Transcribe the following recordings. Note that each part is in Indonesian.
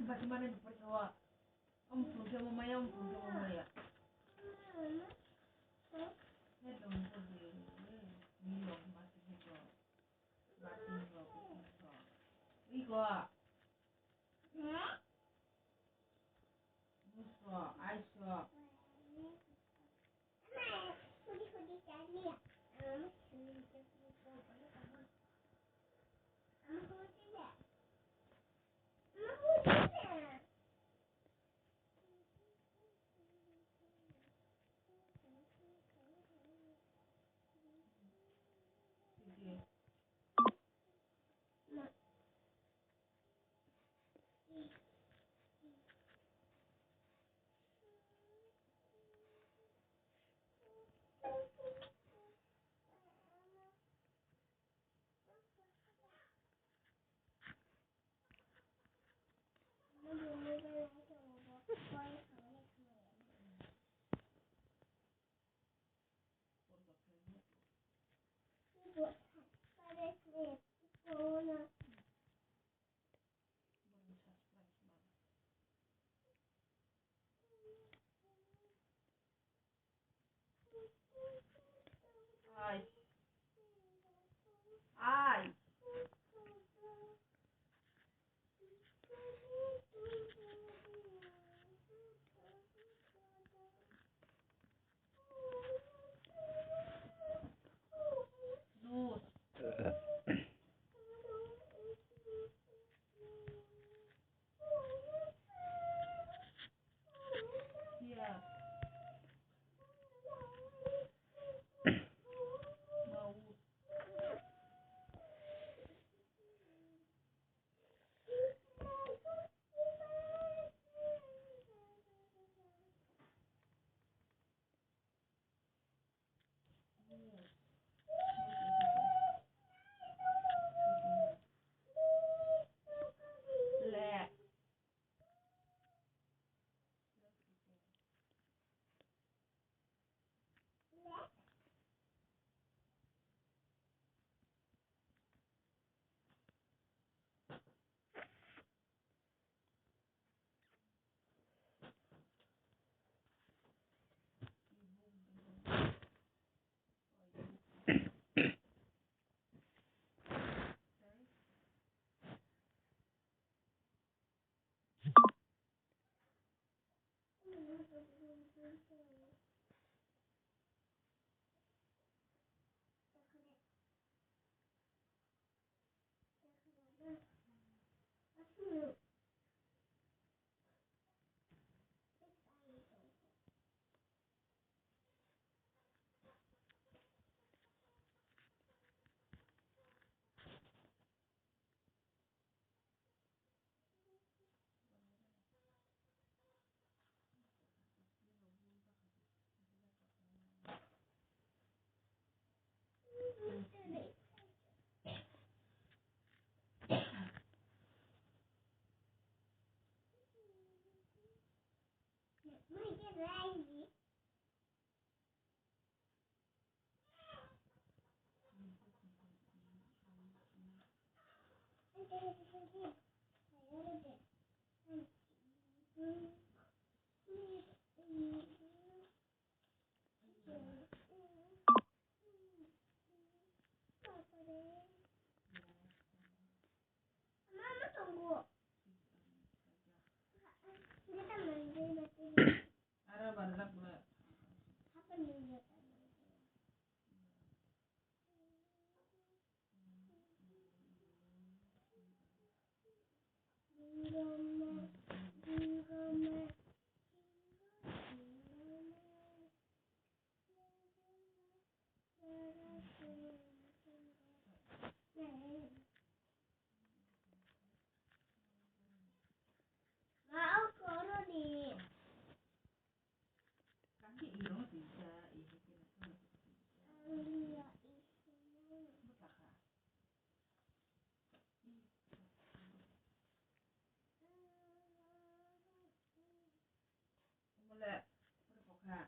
Bagaimana dipercaya? Om punya mamanya, om punya mamanya. Ini dong tuh ini loh masih gitu. Batin loh, gitu. Iko, muso, aiso. Ai, ai. Nus, iya, mau. Le, ada banyak mulai. Kaki irong bisa, ini kita betaka. Mulai berpoka.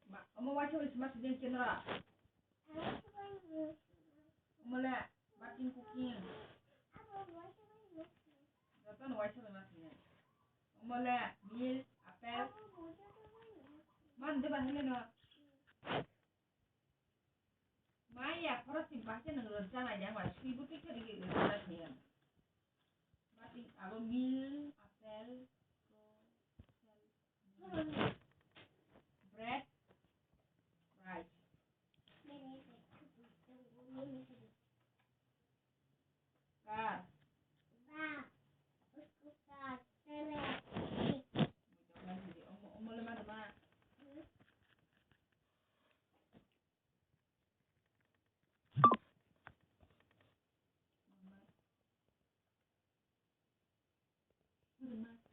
Mak, kamu wajib masih di channel. Omelette, batin cooking. Datang nuai sampai mati. Omelette, milk, apel. Man, dia bahasa ni no. Maya, kalau si bahasa nengelor sana jangan mas. Ibu tu cari gitu saja. Batin, abo milk, apel, bread, rice. Kar. Omelette mana? Mana?